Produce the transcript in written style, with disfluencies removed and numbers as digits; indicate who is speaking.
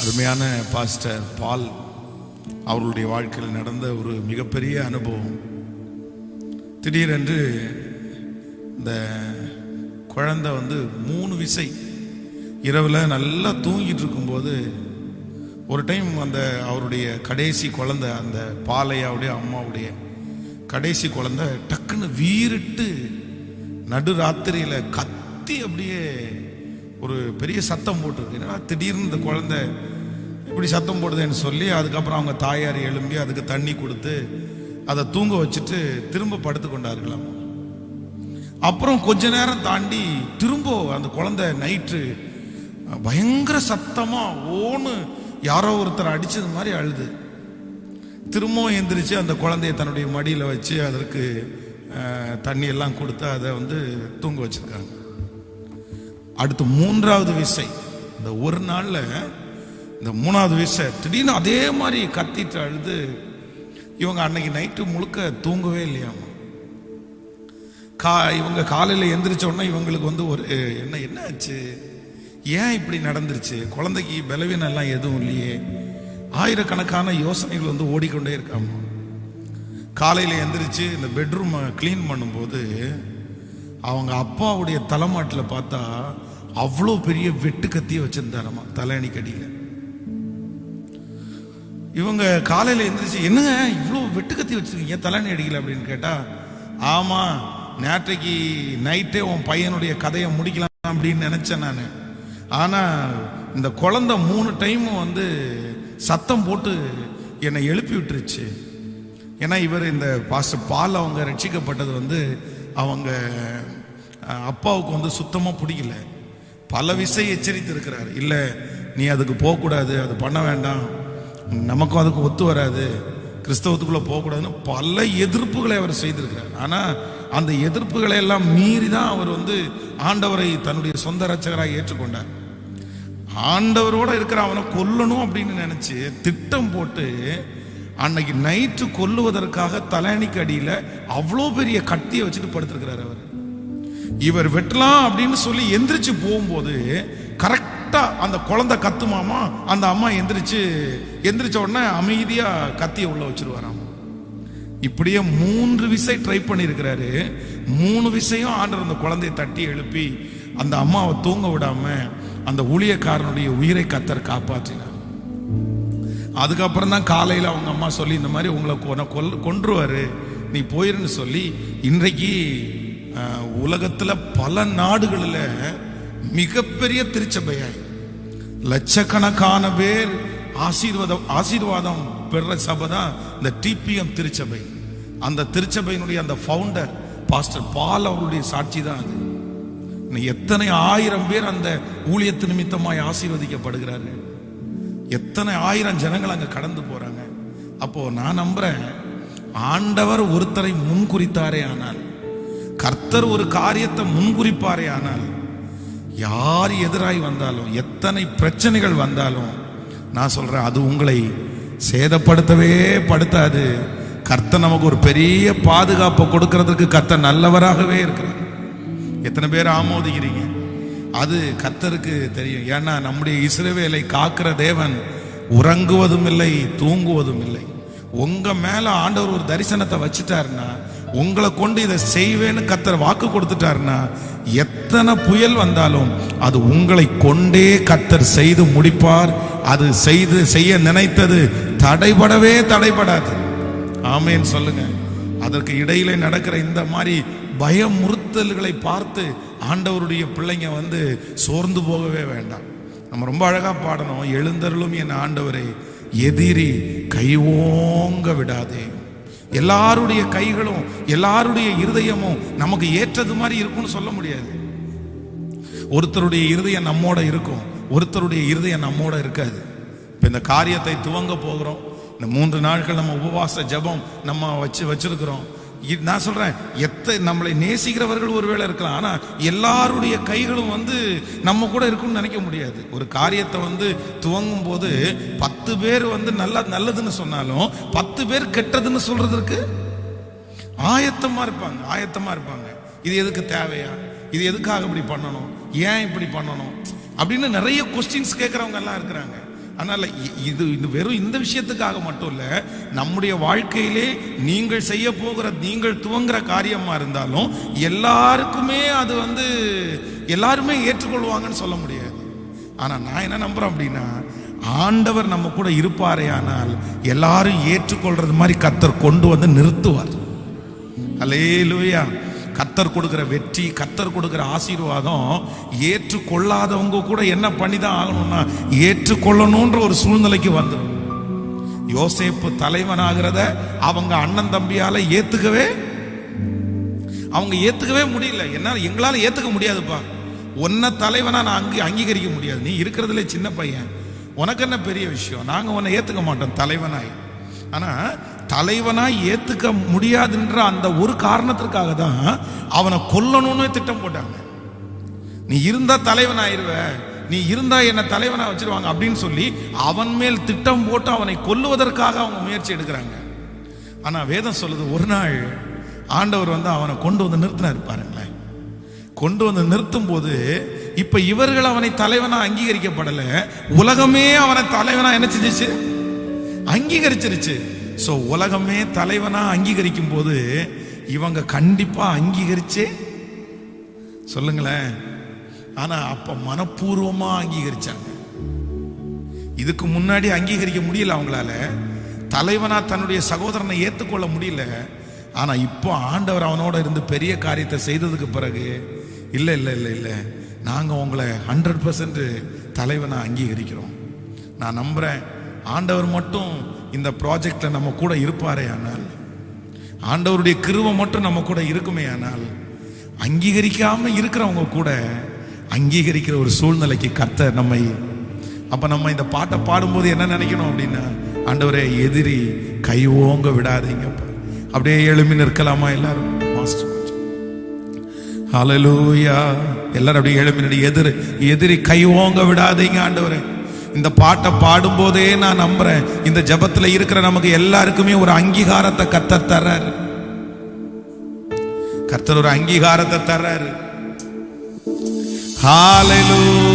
Speaker 1: அருமையான பாஸ்டர் பால் அவர்களுடைய வாழ்க்கையில் நடந்த ஒரு மிகப்பெரிய அனுபவம். திடீரென்று இந்த குழந்தை 3 விசை இரவில் நல்லா தூங்கிட்டு இருக்கும்போது ஒரு டைம் அந்த அவருடைய கடைசி குழந்தை, அந்த பாலையாவுடைய அம்மாவுடைய கடைசி குழந்தை டக்குன்னு வீறிட்டு நடுராத்திரியில் கத்தி அப்படியே ஒரு பெரிய சத்தம் போட்டிருக்கு. ஏன்னா திடீர்னு இந்த குழந்தை இப்படி சத்தம் போடுதுன்னு சொல்லி அதுக்கப்புறம் அவங்க தாயார் எழும்பி அதுக்கு தண்ணி கொடுத்து அதை தூங்க வச்சுட்டு திரும்ப படுத்து கொண்டார்களாம். அப்புறம் கொஞ்ச நேரம் தாண்டி திரும்ப அந்த குழந்தை நைட்டு பயங்கர சத்தமா ஓன்னு யாரோ ஒருத்தர் அடிச்சது மாதிரி அழுது. திரும்பவும் எந்திரிச்சு அந்த குழந்தைய தன்னுடைய மடியில் வச்சு அதற்கு தண்ணி எல்லாம் கொடுத்து அதை தூங்க வச்சிருக்காங்க. அடுத்து 3வது விசை, இந்த ஒரு நாள்ல இந்த 3வது விசை திடீர்னு அதே மாதிரி கத்திட்டு அழுது. இவங்க அன்னைக்கு நைட்டு முழுக்க தூங்கவே இல்லையாமா. இவங்க காலையில் எந்திரிச்ச உடனே இவங்களுக்கு ஒரு என்ன ஆச்சு, ஏன் இப்படி நடந்துருச்சு, குழந்தைக்கு பலவீனம் எல்லாம் எதுவும் இல்லையே, ஆயிரக்கணக்கான யோசனைகள் ஓடிக்கொண்டே இருக்காமா. காலையில் எந்திரிச்சு இந்த பெட்ரூமை கிளீன் பண்ணும்போது அவங்க அப்பாவுடைய தலைமாட்டில் பார்த்தா அவ்வளோ பெரிய வெட்டு கத்தியை வச்சிருந்தாரம்மா தலையணி கடியில். இவங்க காலையில் எந்திரிச்சு என்னங்க இவ்வளோ வெட்டு கத்தி வச்சிருக்கீங்க தலையணி அடிக்கல அப்படின்னு கேட்டா, ஆமா நேற்றைக்கு நைட்டே உன் பையனுடைய கதையை முடிக்கலாம் அப்படின்னு நினைச்சேன் நான். ஆனா இந்த குழந்தை 3 டைமும் சத்தம் போட்டு என்னை எழுப்பி விட்டுருச்சு. ஏன்னா இவர் இந்த பாஸ்டர் பால் அவங்க ரட்சிக்கப்பட்டது அவங்க அப்பாவுக்கு சுத்தமாக பிடிக்கல. பல விஷயம் எச்சரித்து இருக்கிறார். இல்லை நீ அதுக்கு போகக்கூடாது, அது பண்ண வேண்டாம், நமக்கும் அதுக்கு ஒத்து வராது, கிறிஸ்தவத்துக்குள்ளே போகக்கூடாதுன்னு பல எதிர்ப்புகளை அவர் செய்திருக்கிறார். ஆனால் அந்த எதிர்ப்புகளை எல்லாம் மீறி தான் அவர் ஆண்டவரை தன்னுடைய சொந்த ரட்சகராக ஏற்றுக்கொண்டார். ஆண்டவரோட இருக்கிற அவனை கொல்லணும் அப்படின்னு நினைச்சு திட்டம் போட்டு அன்னைக்கு நைட்டு கொல்லுவதற்காக தலையணிக்கு அடியில் அவ்வளோ பெரிய கத்தியை வச்சுட்டு படுத்திருக்கிறார். அவர் இவர் வெட்டலாம் அப்படின்னு சொல்லி எந்திரிச்சு போகும்போது கரெக்டா அந்த குழந்தை கத்துமாமா, அந்த அம்மா எந்திரிச்ச உடனே அமைதியா கத்தியை உள்ள வச்சிருவாராம். இப்படியே 3 விசை ட்ரை பண்ணியிருக்கிறாரு. 3 விசையும் ஆண்டவர் அந்த குழந்தையை தட்டி எழுப்பி அந்த அம்மாவை தூங்க விடாம அந்த ஊழியக்காரனுடைய உயிரை கத்தர் காப்பாற்றினார். அதுக்கப்புறம் தான் காலையில் அவங்க அம்மா சொல்லி இந்த மாதிரி உங்களை கொன்றுவாரு, நீ போயிருன்னு சொல்லி இன்றைக்கு உலகத்தில் பல நாடுகளில் மிகப்பெரிய திருச்சபையாய் லட்சக்கணக்கான பேர் ஆசீர்வாதம் பெற சபை தான் இந்த டிபிஎம் திருச்சபை. அந்த திருச்சபையினுடைய அந்த ஃபவுண்டர் பாஸ்டர் பால் அவருடைய சாட்சி தான் அது. எத்தனை 1000 பேர் அந்த ஊழியத்து நிமித்தமாய் ஆசீர்வதிக்கப்படுகிறார்கள். எத்தனை 1000 ஜனங்கள் அங்க கடந்து போறாங்க. அப்போ நான் நம்புறேன், ஆண்டவர் ஒருத்தரை முன்குறித்தாரே ஆனால், கர்த்தர் ஒரு காரியத்தை முன்குறிப்பாரே ஆனால், யார் எதிராய் வந்தாலும் எத்தனை பிரச்சனைகள் வந்தாலும் நான் சொல்றேன் அது உங்களை சேதப்படுத்தவே படுத்தாது. கர்த்தர் நமக்கு ஒரு பெரிய பாதுகாப்பை கொடுக்கறதுக்கு கர்த்தர் நல்லவராகவே இருக்கிறார். எத்தனை பேர் ஆமோதிக்கிறீங்க? அது கர்த்தருக்கு தெரியும். ஏன்னா நம்முடைய இஸ்ரவேலை காக்கிற தேவன் உறங்குவதும் இல்லை தூங்குவதும் இல்லை. உங்க மேல ஆண்டவர் ஒரு தரிசனத்தை வச்சுட்டாருன்னா, உங்களை கொண்டு இதை செய்வேன்னு கர்த்தர் வாக்கு கொடுத்துட்டாருன்னா, எத்தனை புயல் வந்தாலும் அது உங்களை கொண்டே கர்த்தர் செய்து முடிப்பார். அது செய்ய நினைத்தது தடைபடாது. ஆமேன்னு சொல்லுங்க. அதற்கு இடையிலே நடக்கிற இந்த மாதிரி பயமுறுத்தல்களை பார்த்து ஆண்டவருடைய பிள்ளைங்க சோர்ந்து போகவே வேண்டாம். நம்ம ரொம்ப அழகா பாடணும், எழுந்தருளும் என் ஆண்டவரே எதிரி கைவோங்க விடாதே. எல்லாருடைய கைகளும் எல்லாருடைய இருதயமும் நமக்கு ஏற்றது மாதிரி இருக்கும்னு சொல்ல முடியாது. ஒருத்தருடைய இருதயம் நம்மோட இருக்கும், ஒருத்தருடைய இருதயம் நம்மோட இருக்காது. இப்ப இந்த காரியத்தை துவங்க போகிறோம். இந்த 3 நாட்கள் நம்ம உபவாச ஜெபம் நம்ம வச்சிருக்கிறோம். நான் சொல்றேன், நம்மளை நேசிக்கிறவர்கள் ஒருவேளை இருக்கலாம், ஆனா எல்லாருடைய கைகளும் நம்ம கூட இருக்கும்னு நினைக்க முடியாது. ஒரு காரியத்தை துவங்கும் போது 10 பேர் நல்லதுன்னு சொன்னாலும் 10 பேர் கெட்டதுன்னு சொல்றதுக்கு ஆயத்தமா இருப்பாங்க. இது எதுக்கு தேவையா, இது எதுக்காக இப்படி பண்ணணும், ஏன் இப்படி பண்ணணும் அப்படின்னு நிறைய கொஸ்டின்ஸ் கேட்கறவங்க எல்லாம் இருக்கிறாங்க. அதனால இது வெறும் இந்த விஷயத்துக்காக மட்டும் இல்ல, நம்முடைய வாழ்க்கையிலே நீங்கள் செய்ய போகிற, நீங்கள் துவங்குற காரியமா இருந்தாலும் எல்லாருக்குமே அது எல்லாருமே ஏற்றுக்கொள்வாங்கன்னு சொல்ல முடியாது. ஆனா நான் என்ன நம்புறேன் அப்படின்னா, ஆண்டவர் நம்ம கூட இருப்பாரே ஆனால் எல்லாரும் ஏற்றுக்கொள்றது மாதிரி கர்த்தர் கொண்டு வந்து நிறுத்துவார். அல்லேலூயா. கர்த்தர் கொடுக்கிற வெற்றி, கர்த்தர் கொடுக்கிற ஆசீர்வாதம் ஏற்றுக்கொள்ளாதவங்க கூட என்ன பண்ணிதான் ஆகணும்னா ஏற்றுக்கொள்ளணும்ன்ற ஒரு சூழ்நிலைக்கு வந்துடும். யோசேப்பு தலைவனாகிறத அவங்க அண்ணன் தம்பியால ஏத்துக்கவே முடியல. என்ன, எங்களால ஏத்துக்க முடியாதுப்பா, உன்னை தலைவனா நான் அங்கீகரிக்க முடியாது, நீ இருக்கிறதுல சின்ன பையன், உனக்கு என்ன பெரிய விஷயம், நாங்க உன்னை ஏத்துக்க மாட்டோம் தலைவனாய். ஆனா தலைவனாய் ஏத்துக்க முடியாதுன்ற அந்த ஒரு காரணத்திற்காக தான் அவனை கொல்லணும்னு திட்டம் போட்டாங்க. நீ இருந்தா தலைவனாயிருவ, நீ இருந்தா என்ன தலைவனா வச்சிருவாங்க அப்படின்னு சொல்லி அவன் மேல் திட்டம் போட்டு அவனை கொல்லுவதற்காக அவங்க முயற்சி எடுக்கிறாங்க. ஆனா வேதம் சொல்லுது, ஒரு நாள் ஆண்டவர் அவனை கொண்டு வந்து நிறுத்தினார் பாருங்களேன். கொண்டு வந்து நிறுத்தும் போது இப்ப இவர்கள் அவனை தலைவனா அங்கீகரிக்கப்படல, உலகமே அவனை தலைவனா என்ன செஞ்சிச்சு, அங்கீகரிச்சிருச்சு. சோ உலகமே தலைவனா அங்கீகரிக்கும் போது இவங்க கண்டிப்பா அங்கீகரிச்சே சொல்லுங்களேன். ஆனா அப்ப மனப்பூர்வமா அங்கீகரிச்சாங்க. இதுக்கு முன்னாடி அங்கீகரிக்க முடியல அவங்களால, தலைவனா தன்னுடைய சகோதரனை ஏத்துக்கொள்ள முடியல. ஆனா இப்போ ஆண்டவர் அவனோட இருந்து பெரிய காரியத்தை செய்ததுக்கு பிறகு இல்ல இல்ல இல்ல இல்ல, நாங்க உங்களை 100% தலைவனா அங்கீகரிக்கிறோம். நான் நம்புறேன் ஆண்டவர் மட்டும் இந்த ப்ராஜெக்ட்ல நம்ம கூட இருப்பாரே ஆனால், ஆண்டவருடைய கிருபை மட்டும் நம்ம கூட இருக்குமே ஆனால், அங்கீகரிக்காம இருக்கிறவங்க கூட அங்கீகரிக்கிற ஒரு சூழ்நிலைக்கு கர்த்தர் நம்மை. அப்ப நம்ம இந்த பாட்டை பாடும்போது என்ன நினைக்கணும் அப்படின்னா, ஆண்டவரே எதிரி கை ஓங்க விடாதீங்க. அப்படியே எழுப்பி நிற்கலாமா எல்லாரும்? ஹல்லேலூயா. எல்லாரும் அப்படியே எழுப்பி, எதிரி கை ஓங்க விடாதீங்க ஆண்டவரே. இந்த பாட்டை பாடும்போதே நான் நம்புறேன், இந்த ஜெபத்துல இருக்கிற நமக்கு எல்லாருக்குமே ஒரு அங்கீகாரத்தை கர்த்தர் தர்றாரு. கர்த்தர் ஒரு அங்கீகாரத்தை தர்றாரு. ஹல்லேலூயா.